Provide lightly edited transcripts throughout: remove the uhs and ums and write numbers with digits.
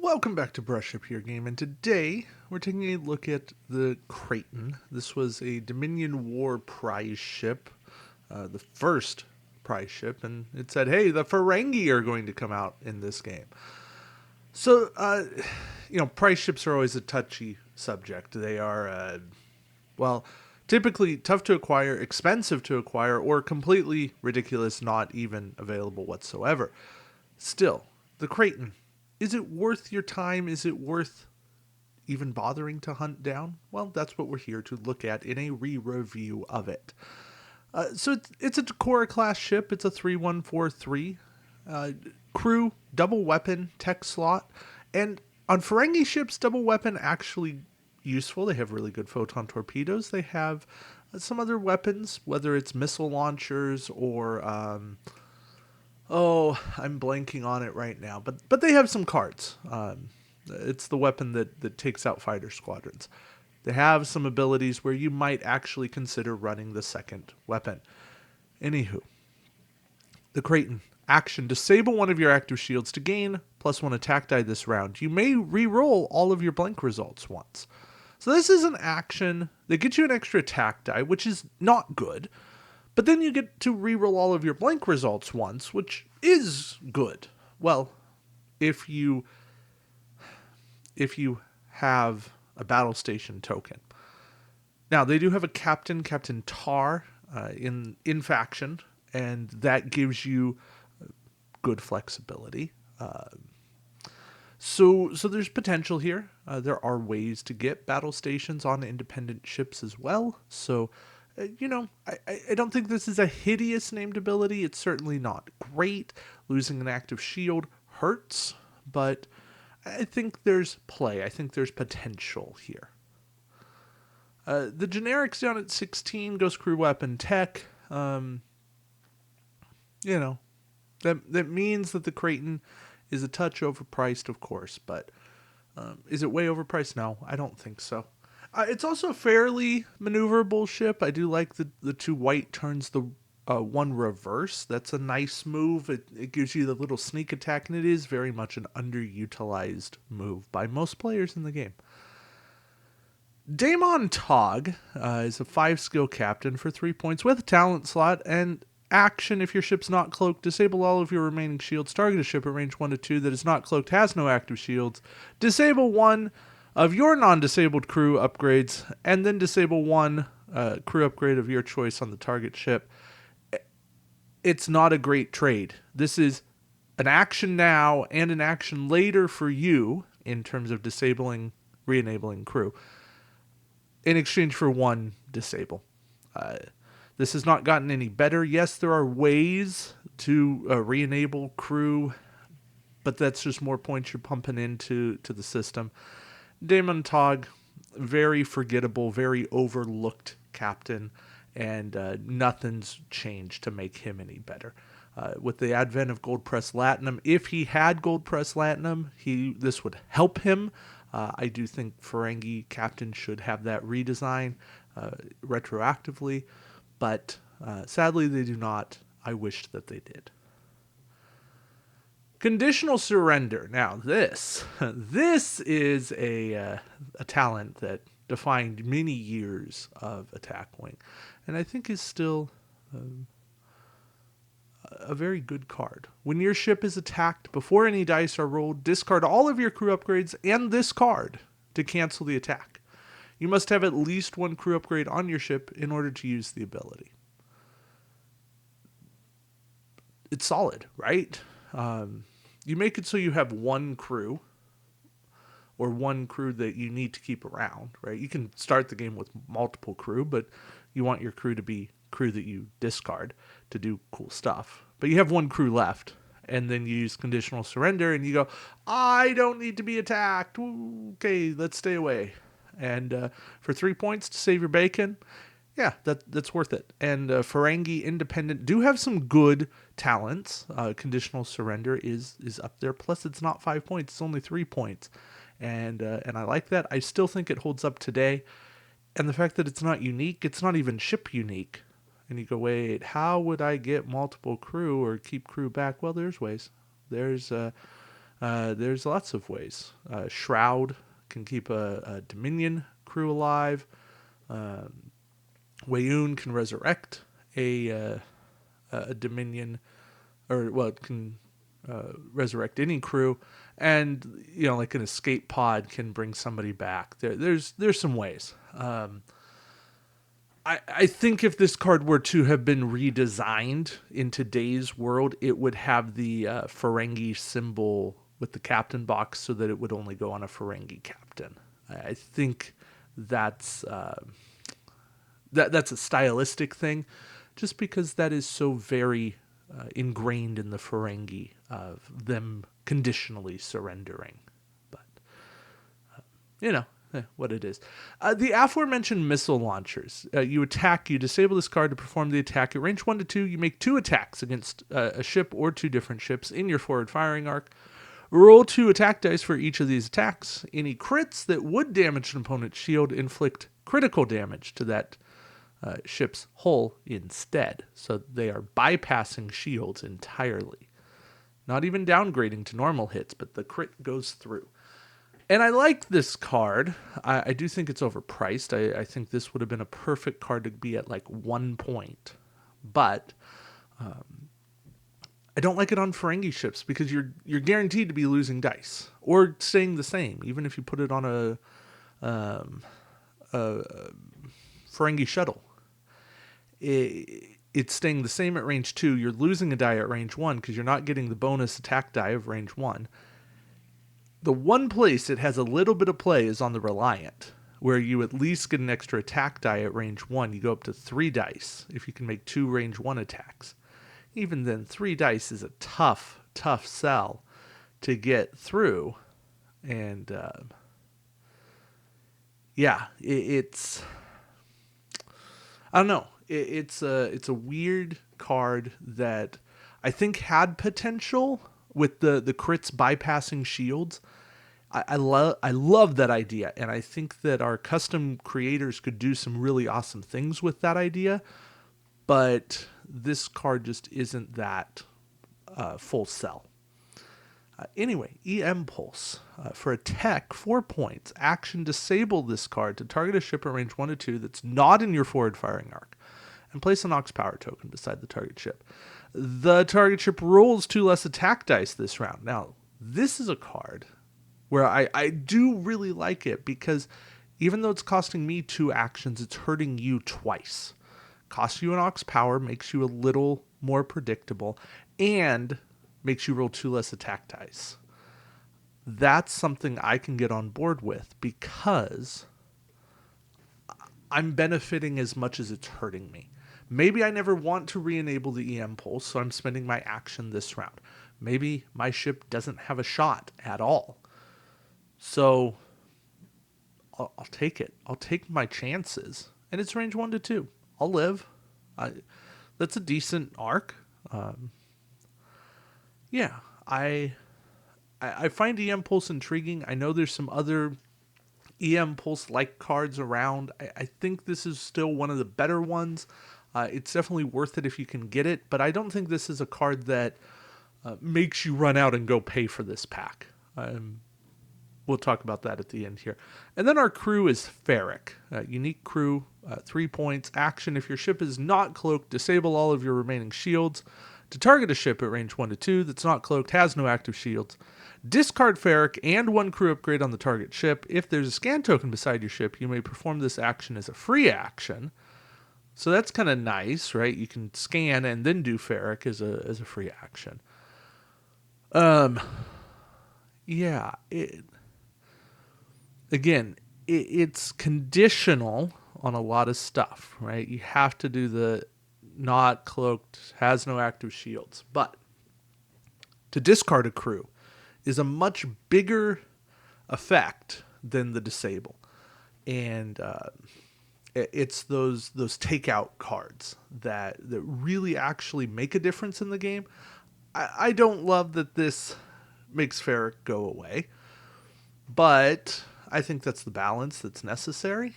Welcome back to Brush Up Your Game, and today we're taking a look at the Krayton. This was a Dominion War prize ship, the first prize ship, and it said, hey, the Ferengi are going to come out in this game. So, prize ships are always a touchy subject. They are, typically tough to acquire, expensive to acquire, or completely ridiculous, not even available whatsoever. Still, the Krayton. Is it worth your time? Is it worth even bothering to hunt down? Well, that's what we're here to look at in a re-review of it. So it's a Decora class ship. It's a 3143. Crew, double weapon, tech slot. And on Ferengi ships, double weapon actually useful. They have really good photon torpedoes. They have some other weapons, whether it's missile launchers or... I'm blanking on it right now, but they have some cards. It's the weapon that takes out fighter squadrons. They have some abilities where you might actually consider running the second weapon. Anywho, the Krayton. Action. Disable one of your active shields to gain +1 attack die this round. You may re-roll all of your blank results once. So this is an action that gets you an extra attack die, which is not good. But then you get to reroll all of your blank results once, which is good. Well, if you have a battle station token. Now, they do have a Captain Tar, in faction, and that gives you good flexibility. So there's potential here. There are ways to get battle stations on independent ships as well. So... I don't think this is a hideous named ability. It's certainly not great. Losing an active shield hurts, but I think there's play. I think there's potential here. The generics down at 16, Ghost Crew Weapon Tech. That means that the Krayton is a touch overpriced, of course, but is it way overpriced? No, I don't think so. It's also a fairly maneuverable ship. I do like the two white turns the one reverse. That's a nice move. It gives you the little sneak attack, and it is very much an underutilized move by most players in the game. Daemon Tog is a 5-skill captain for 3 points with a talent slot, and action, if your ship's not cloaked, disable all of your remaining shields. Target a ship at range 1 to 2 that is not cloaked, has no active shields. Disable one of your non-disabled crew upgrades, and then disable one crew upgrade of your choice on the target ship. It's not a great trade. This is an action now and an action later for you in terms of re-enabling crew in exchange for one disable. This has not gotten any better. Yes, there are ways to re-enable crew, but that's just more points you're pumping into the system. Daemon Tog, very forgettable, very overlooked captain, and nothing's changed to make him any better. With the advent of Gold Press Latinum, if he had Gold Press Latinum, this would help him. I do think Ferengi captain should have that redesign retroactively, but sadly they do not. I wish that they did. Conditional surrender. Now, this is a talent that defined many years of attack wing, and I think is still a very good card. When your ship is attacked, before any dice are rolled, discard all of your crew upgrades and this card to cancel the attack. You must have at least one crew upgrade on your ship in order to use the ability. It's solid, right? You make it so you have one crew, or one crew that you need to keep around, right? You can start the game with multiple crew, but you want your crew to be crew that you discard to do cool stuff. But you have one crew left, and then you use conditional surrender, and you go, I don't need to be attacked. Okay, let's stay away. And for 3 points to save your bacon, yeah, that's worth it. And Ferengi Independent do have some good talents. Conditional surrender is up there. Plus, it's not 5 points; it's only 3 points, and I like that. I still think it holds up today. And the fact that it's not unique, it's not even ship unique. And you go, wait, how would I get multiple crew or keep crew back? Well, there's ways. There's There's lots of ways. Shroud can keep a Dominion crew alive. Wayoon can resurrect a Dominion, or well, it can resurrect any crew, and like an escape pod can bring somebody back. There's some ways. I think if this card were to have been redesigned in today's world, it would have the Ferengi symbol with the captain box, so that it would only go on a Ferengi captain. I think that's that's a stylistic thing, just because that is so very ingrained in the Ferengi of them conditionally surrendering. But what it is. The aforementioned missile launchers. You attack, you disable this card to perform the attack. At range 1 to 2, you make 2 attacks against a ship or 2 different ships in your forward firing arc. Roll 2 attack dice for each of these attacks. Any crits that would damage an opponent's shield inflict critical damage to that ship's hull instead. So they are bypassing shields entirely. Not even downgrading to normal hits, but the crit goes through. And I like this card. I do think it's overpriced. I think this would have been a perfect card to be at like 1 point. But I don't like it on Ferengi ships, because you're guaranteed to be losing dice or staying the same, even if you put it on a Ferengi shuttle. It's staying the same at range 2. You're losing a die at range 1 because you're not getting the bonus attack die of range 1. The one place it has a little bit of play is on the Reliant, where you at least get an extra attack die at range 1. You go up to 3 dice if you can make 2 range 1 attacks. Even then, 3 dice is a tough sell to get through. And it's... I don't know. It's a weird card that I think had potential with the crits bypassing shields. I love that idea, and I think that our custom creators could do some really awesome things with that idea, but this card just isn't that full sell. Anyway, E-Impulse. For a tech, 4 points. Action, disable this card to target a ship at range 1 to 2 that's not in your forward firing arc, and place an Ox Power token beside the target ship. The target ship rolls 2 less attack dice this round. Now, this is a card where I do really like it, because even though it's costing me 2 actions, it's hurting you twice. Costs you an Ox Power, makes you a little more predictable, and makes you roll 2 less attack dice. That's something I can get on board with, because I'm benefiting as much as it's hurting me. Maybe I never want to re-enable the EM Pulse, so I'm spending my action this round. Maybe my ship doesn't have a shot at all. So I'll take it. I'll take my chances. And it's range 1 to 2. I'll live. That's a decent arc. I find EM Pulse intriguing. I know there's some other EM Pulse-like cards around. I think this is still one of the better ones. It's definitely worth it if you can get it, but I don't think this is a card that makes you run out and go pay for this pack. We'll talk about that at the end here. And then our crew is Ferric. Unique crew, 3 points. Action, if your ship is not cloaked, disable all of your remaining shields to target a ship at range 1 to 2 that's not cloaked, has no active shields. Discard Ferric and 1 crew upgrade on the target ship. If there's a scan token beside your ship, you may perform this action as a free action. So that's kind of nice, right? You can scan and then do Ferric as a free action. It's conditional on a lot of stuff, right? You have to do the not cloaked, has no active shields. But to discard a crew is a much bigger effect than the disable. And it's those takeout cards that really actually make a difference in the game. I don't love that this makes Ferric go away, but I think that's the balance that's necessary.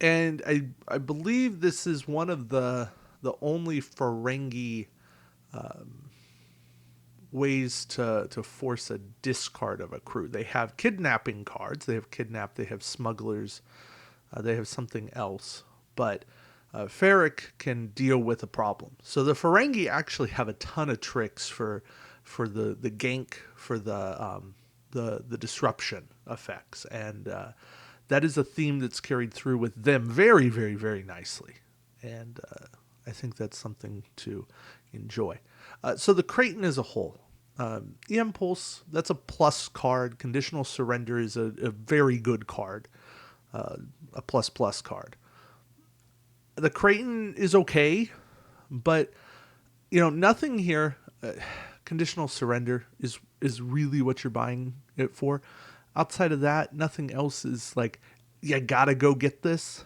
And I believe this is one of the only Ferengi ways to force a discard of a crew. They have kidnapping cards. They have kidnap. They have smugglers. They have something else. But Ferric can deal with a problem. So the Ferengi actually have a ton of tricks for the gank, for the disruption effects, and that is a theme that's carried through with them very, very, very nicely. And I think that's something to enjoy. So the Krayton as a whole. EM Pulse, that's a plus card. Conditional Surrender is a very good card. A plus card. The Krayton is okay, but nothing here. Conditional Surrender is really what you're buying it for. Outside of that, nothing else is like, you gotta go get this.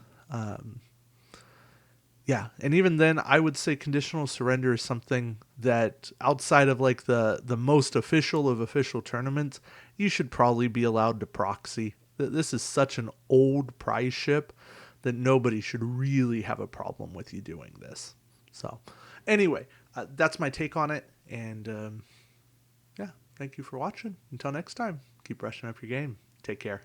Yeah, and even then, I would say Conditional Surrender is something that, outside of like the most official of official tournaments, you should probably be allowed to proxy. This is such an old prize ship that nobody should really have a problem with you doing this. So, anyway, that's my take on it, and yeah, thank you for watching. Until next time, keep brushing up your game. Take care.